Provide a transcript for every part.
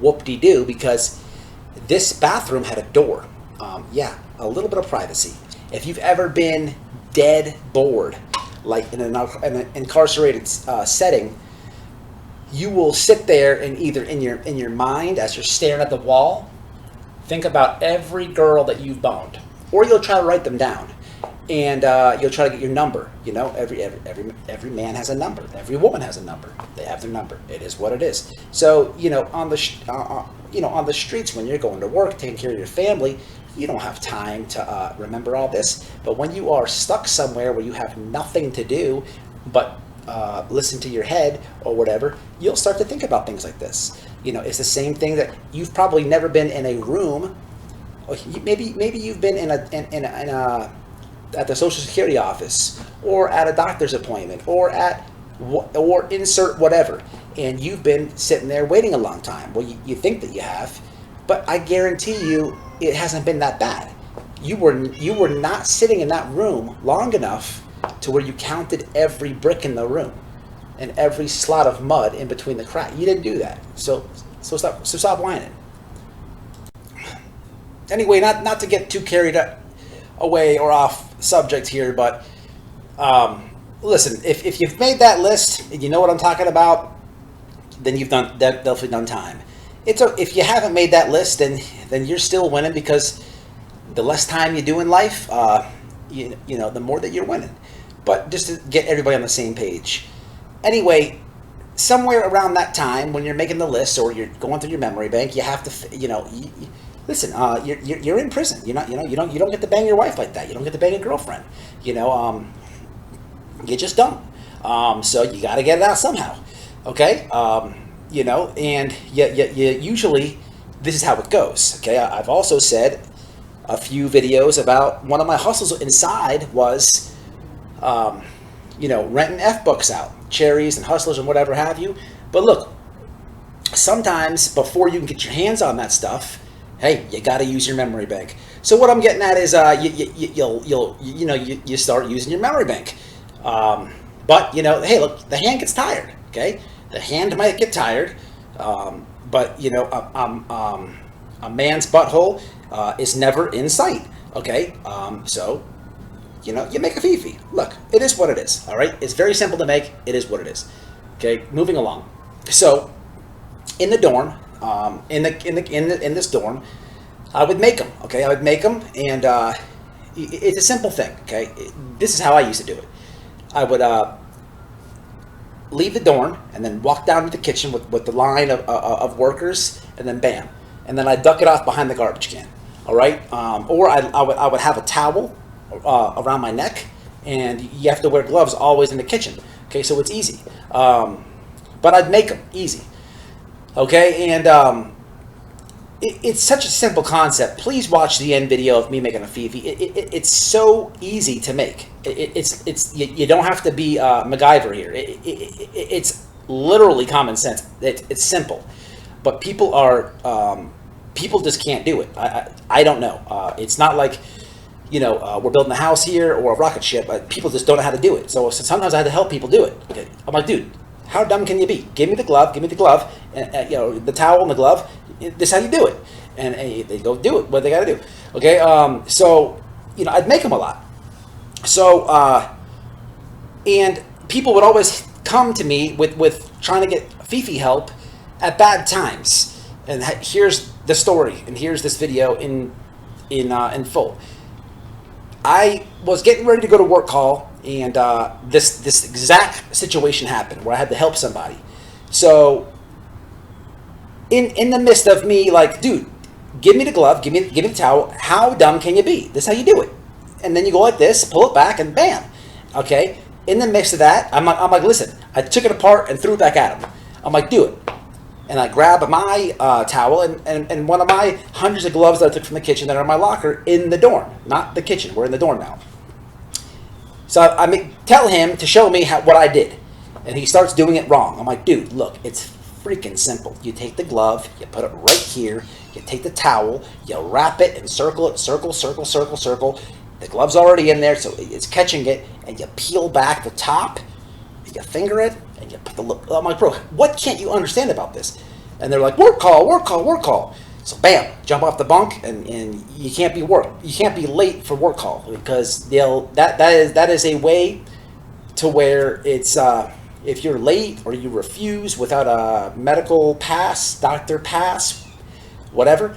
whoop-de-doo, because this bathroom had a door. Yeah, a little bit of privacy. If you've ever been dead bored, like in an incarcerated setting, you will sit there and either in your mind, as you're staring at the wall, think about every girl that you've boned, or you'll try to write them down, and you'll try to get your number. You know, every man has a number, every woman has a number. They have their number. It is what it is. So on the streets, when you're going to work, taking care of your family, you don't have time to remember all this. But when you are stuck somewhere where you have nothing to do but listen to your head or whatever, you'll start to think about things like this. It's the same thing that you've probably never been in a room. Maybe you've been in a at the Social Security office, or at a doctor's appointment, or insert whatever, and you've been sitting there waiting a long time. Well, you think that you have, but I guarantee you it hasn't been that bad. You were not sitting in that room long enough to where you counted every brick in the room and every slot of mud in between the cracks. You didn't do that. So stop whining. Anyway, not to get too carried away or off subject here, but listen, if you've made that list and you know what I'm talking about, then you've definitely done time. If you haven't made that list, then you're still winning, because the less time you do in life, the more that you're winning. But just to get everybody on the same page. Anyway, somewhere around that time when you're making the list or you're going through your memory bank, you have to, listen. You're in prison. You don't get to bang your wife like that. You don't get to bang your girlfriend. You just don't. So you got to get it out somehow. Okay. And you usually, this is how it goes. Okay. I've also said a few videos about one of my hustles inside was, renting F-books out, Cherries and Hustlers and whatever have you. But look, sometimes before you can get your hands on that stuff, hey, you got to use your memory bank. So what I'm getting at is, you start using your memory bank. But hey, look, the hand gets tired. Okay, the hand might get tired, but a man's butthole is never in sight. Okay, so you make a Fefe. Look, it is what it is. All right, it's very simple to make. It is what it is. Okay, moving along. So in the dorm. In this dorm, I would make them. Okay, I would make them, and it's a simple thing. Okay, this is how I used to do it. I would leave the dorm and then walk down to the kitchen with the line of workers, and then bam, and then I duck it off behind the garbage can. All right, or I would have a towel around my neck, and you have to wear gloves always in the kitchen. Okay, so it's easy. But I'd make them easy. Okay, and it's such a simple concept. Please watch the end video of me making a Fefe. It's so easy to make. You don't have to be MacGyver here. It's literally common sense. It's simple, but people just can't do it. I don't know. It's not like we're building a house here or a rocket ship. People just don't know how to do it. So sometimes I had to help people do it. Okay? I'm like, dude, how dumb can you be? Give me the glove, and the towel and the glove. This is how you do it. And they go do it, what they got to do. Okay, so, I'd make them a lot. So, and people would always come to me with trying to get Fefe help at bad times. And here's the story, and here's this video in full. I was getting ready to go to work call, and this exact situation happened where I had to help somebody. So in the midst of me, like, dude, give me the glove, give me the towel. How dumb can you be? This is how you do it. And then you go like this, pull it back, and bam. Okay. In the midst of that, I'm like, listen. I took it apart and threw it back at him. I'm like, do it. And I grab my towel and one of my hundreds of gloves that I took from the kitchen that are in my locker in the dorm, not the kitchen. We're in the dorm now. So I tell him to show me what I did, and he starts doing it wrong. I'm like, dude, look, it's freaking simple. You take the glove, you put it right here, you take the towel, you wrap it and circle it, circle. The glove's already in there, so it's catching it, and you peel back the top, you finger it, and you put the lip. I'm like, bro, what can't you understand about this? and they're like, work call, work call, work call. So bam, jump off the bunk, and you can't be late for work call, because that is a way to where it's if you're late or you refuse without a medical pass, doctor pass, whatever,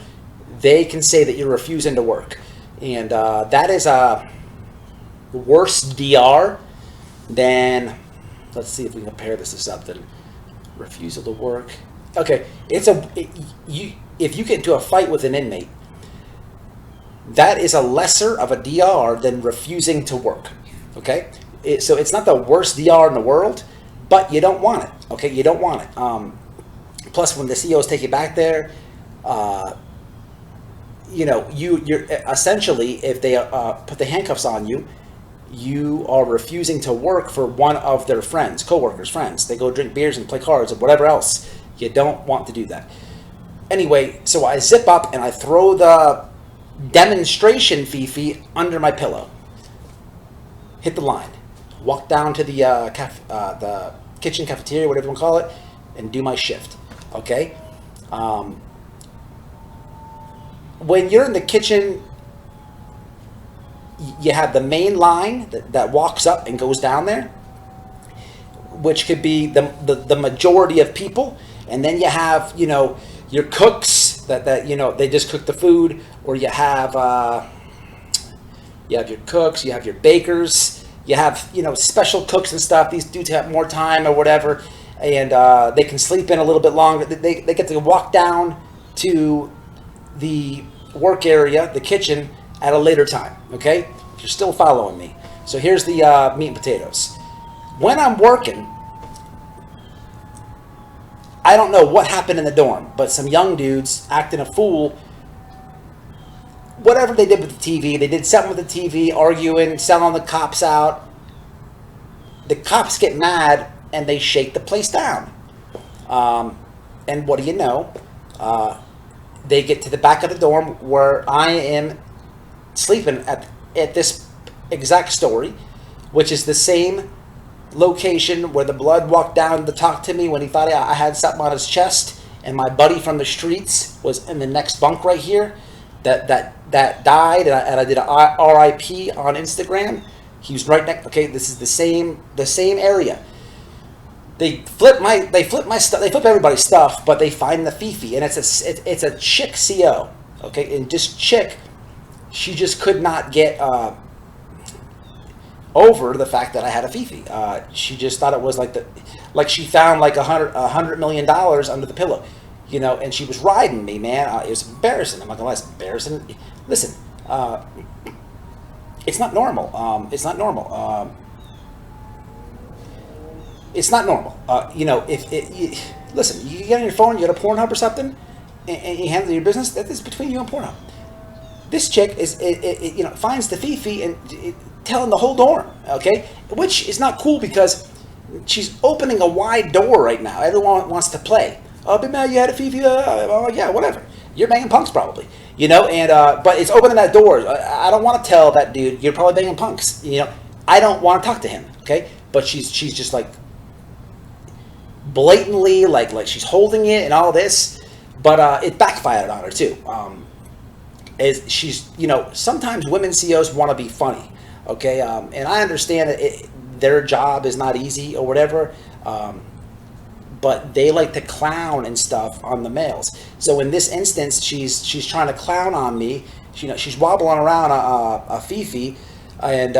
they can say that you're refusing to work, and that is a worse DR than, let's see if we can compare this to something. Refusal to work. Okay, if you get into a fight with an inmate, that is a lesser of a DR than refusing to work. Okay, so it's not the worst DR in the world, but you don't want it. Okay, you don't want it. Plus, when the COs take you back there, you're essentially, if they put the handcuffs on you, you are refusing to work for one of their friends, coworkers, friends. They go drink beers and play cards or whatever else. You don't want to do that. Anyway, so I zip up and I throw the demonstration Fefe under my pillow. Hit the line. Walk down to the kitchen, cafeteria, whatever you want to call it, and do my shift. Okay? When you're in the kitchen, you have the main line that walks up and goes down there, which could be the majority of people, and then you have your cooks that they just cook the food, or you have your cooks, you have your bakers, you have special cooks and stuff. These dudes have more time or whatever, and they can sleep in a little bit longer. They get to walk down to the work area, the kitchen, at a later time. Okay, if you're still following me. So here's the meat and potatoes. When I'm working, I don't know what happened in the dorm, but some young dudes acting a fool. Whatever they did with the TV, they did something with the TV, arguing, selling the cops out. The cops get mad and they shake the place down. And what do you know? They get to the back of the dorm where I am sleeping at this exact story, which is the same location where the blood walked down to talk to me when he thought I had something on his chest, and my buddy from the streets was in the next bunk right here that died, and I did a RIP on Instagram. He was right next. Okay, this is the same area. They flip my stuff. They flip everybody's stuff, but they find the Fefe, and it's a chick CO. Okay, and this chick, she just could not get over the fact that I had a Fefe. She just thought it was like she found like $100 million under the pillow, and she was riding me, man. It was embarrassing. I'm not gonna lie, it's embarrassing. Listen, it's not normal. It's not normal. It's not normal. Listen, you get on your phone, you go to Pornhub or something, and you handle your business. That is between you and Pornhub. This chick finds the Fefe and telling the whole dorm, okay, which is not cool because she's opening a wide door right now. Everyone wants to play. Oh, big man, you had a Fefe. Oh, yeah, whatever. You're banging punks probably, and but it's opening that door. I don't want to tell that dude you're probably banging punks. I don't want to talk to him, okay. But she's just like blatantly like she's holding it and all this, but it backfired on her too. Is she's sometimes women COs want to be funny, okay, and I understand that their job is not easy or whatever, but they like to clown and stuff on the males. So in this instance, she's trying to clown on me. She's wobbling around a Fefe, and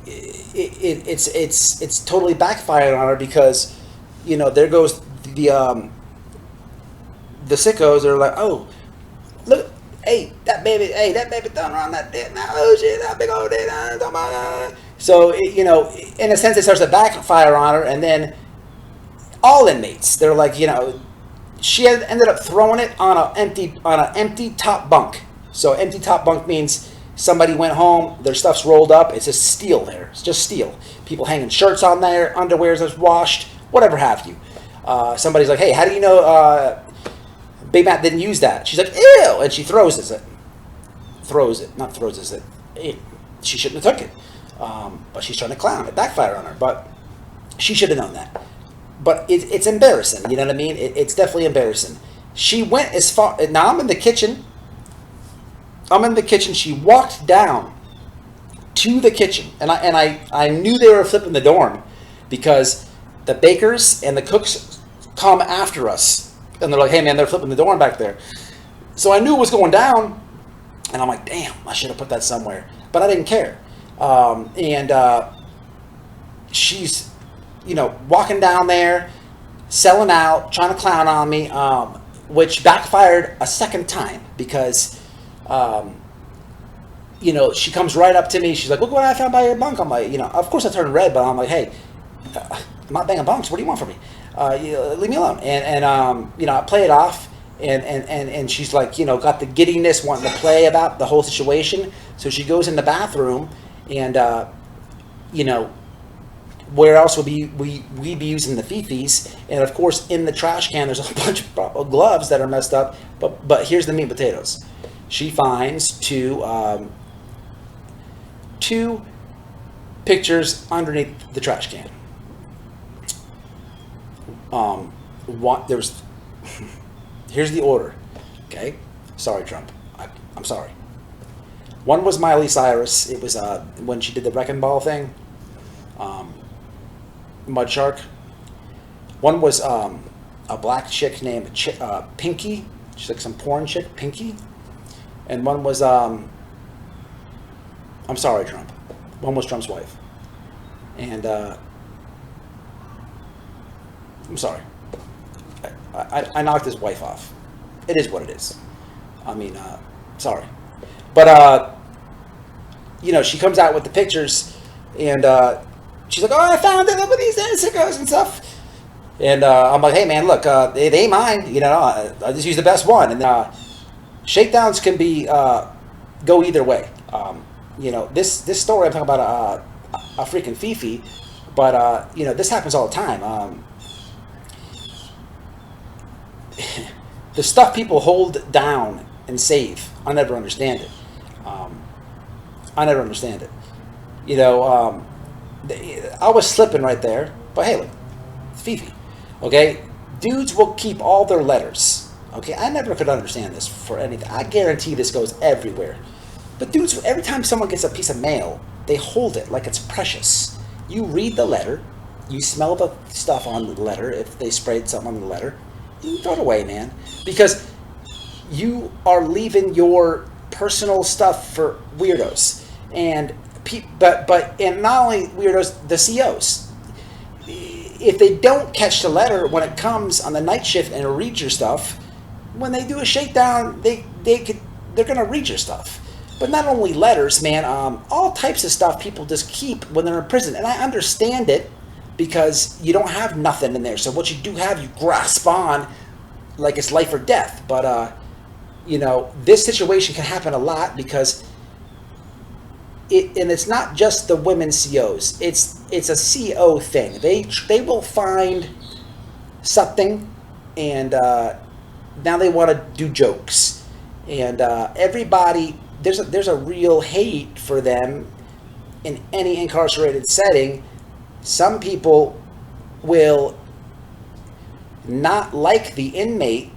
it's totally backfired on her because there goes the sickos. They're like, oh, look. Hey, that baby throwing around that dick now. Oh shit, that big old dick. So, in a sense, it starts to backfire on her, and then all inmates, they're like, she ended up throwing it on an empty top bunk. So, empty top bunk means somebody went home, their stuff's rolled up, it's just steel there. It's just steel. People hanging shirts on there, underwears that's washed, whatever have you. Somebody's like, hey, how do you know Big Matt didn't use that? She's like, ew, and she throws it. She shouldn't have took it. But she's trying to clown. It backfired on her, but she should have known that. but it's embarrassing. You know what I mean? It's definitely embarrassing. She went as far. Now I'm in the kitchen. She walked down to the kitchen, and I knew they were flipping the dorm because the bakers and the cooks come after us, and they're like, "Hey man, they're flipping the dorm back there." So I knew it was going down, and I'm like, "Damn, I should have put that somewhere," but I didn't care. She's, walking down there, selling out, trying to clown on me, which backfired a second time because, she comes right up to me. She's like, "Look what I found by your bunk." I'm like, of course I turned red, but I'm like, "Hey, I'm not banging bunks. What do you want from me? Leave me alone." And I play it off, and she's like, got the giddiness, wanting to play about the whole situation. So she goes in the bathroom, and where else would we be using the Fefes? And of course, in the trash can, there's a bunch of gloves that are messed up. But here's the meat and potatoes. She finds two pictures underneath the trash can. Here's the order. Okay, sorry, Trump. I'm sorry. One was Miley Cyrus. It was when she did the wrecking ball thing. Mud Shark. One was a black chick named Pinky. She's like some porn chick, Pinky. And one was I'm sorry, Trump. One was Trump's wife. And I'm sorry. I knocked his wife off. It is what it is. I mean, sorry. But she comes out with the pictures, and she's like, "Oh, I found it. Look at these sickos and stuff." And I'm like, "Hey, man, look, they ain't mine. I just use the best one." And shakedowns can be go either way. This story I'm talking about a freaking Fefe, but this happens all the time. The stuff people hold down and save, I never understand it. I was slipping right there, but hey, look, it's Fefe. Okay, dudes will keep all their letters. Okay, I never could understand this for anything. I guarantee this goes everywhere. But dudes, every time someone gets a piece of mail, they hold it like it's precious. You read the letter, you smell the stuff on the letter, if they sprayed something on the letter, you throw it away, man. Because you are leaving your personal stuff for weirdos. And and not only weirdos, the COs. If they don't catch the letter when it comes on the night shift and read your stuff, when they do a shakedown, they're gonna read your stuff. But not only letters, man, all types of stuff people just keep when they're in prison. And I understand it because you don't have nothing in there. So what you do have, you grasp on like it's life or death. But, this situation can happen a lot because and it's not just the women COs. It's a CO thing. They will find something, and now they want to do jokes, and everybody there's a real hate for them in any incarcerated setting. Some people will not like the inmate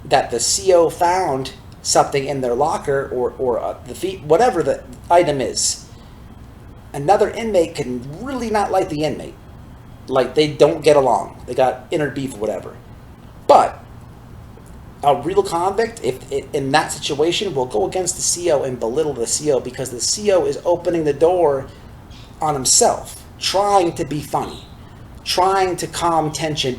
that the CO found something in their locker or the feet, whatever the item is. Another inmate can really not like the inmate. Like they don't get along. They got inner beef or whatever. But a real convict, if in that situation, will go against the CO and belittle the CO because the CO is opening the door on himself, trying to be funny, trying to calm tension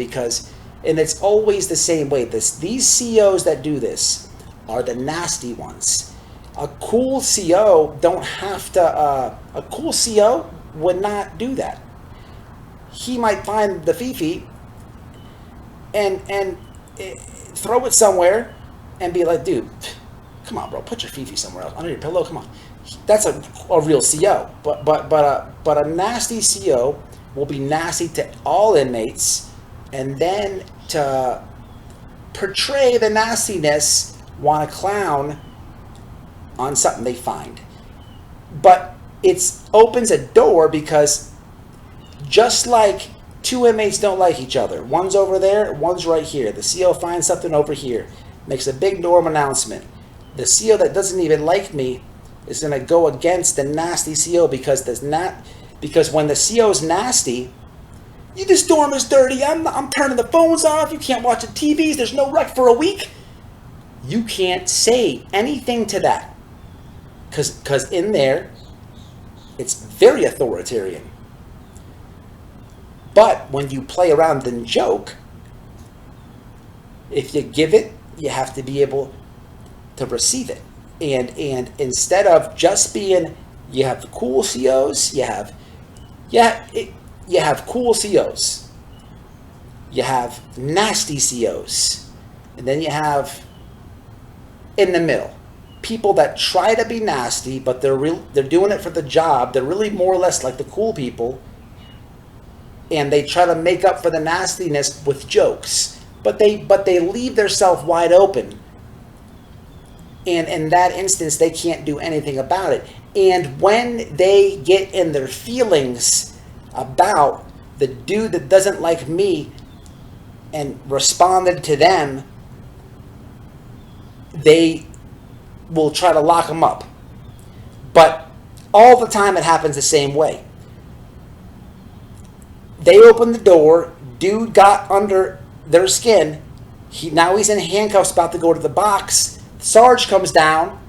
and it's always the same way. These COs that do this are the nasty ones. A cool CO don't have to. A cool CO would not do that. He might find the Fefe and throw it somewhere and be like, "Dude, come on, bro, put your Fefe somewhere else under your pillow. Come on." That's a real CO. But a nasty CO will be nasty to all inmates, and then to portray the nastiness, want to clown on something they find. But it opens a door because just like Two inmates don't like each other. One's over there, one's right here. The CO finds something over here, makes a big norm announcement. The CO that doesn't even like me is going to go against the nasty CO because when the CO's nasty, this dorm is dirty. I'm turning the phones off. You can't watch the TVs. There's no rec for a week. You can't say anything to that because in there, it's very authoritarian. But when you play around and joke, if you give it, you have to be able to receive it. And instead of just being, you have cool COs, you have cool COs, you have nasty COs, and then you have in the middle people that try to be nasty, but they're doing it for the job. They're really more or less like the cool people, and they try to make up for the nastiness with jokes, but they leave themselves wide open. And in that instance, they can't do anything about it. And when they get in their feelings about the dude that doesn't like me and responded to them, they will try to lock them up. But all the time it happens the same way. They opened the door, dude got under their skin, now he's in handcuffs about to go to the box. Sarge comes down,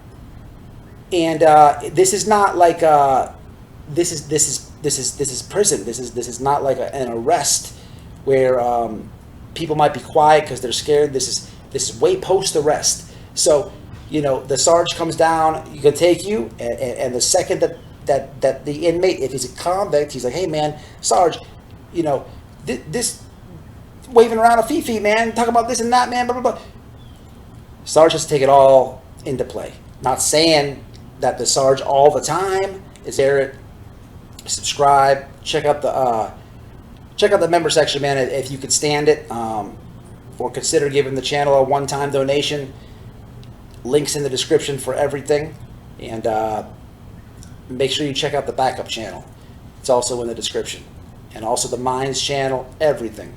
and this is not like this is prison. This is not like an arrest where people might be quiet because they're scared. This is way post arrest. So the Sarge comes down. You can take you, and the second that the inmate, if he's a convict, he's like, hey man, Sarge, this waving around a Fefe, man, talking about this and that, man, blah blah blah. Sarge has to take it all into play. Not saying that the Sarge all the time is there. Subscribe. Check out the member section, man. If you could stand it, or consider giving the channel a one-time donation. Links in the description for everything, and make sure you check out the backup channel. It's also in the description, and also the Minds channel. Everything.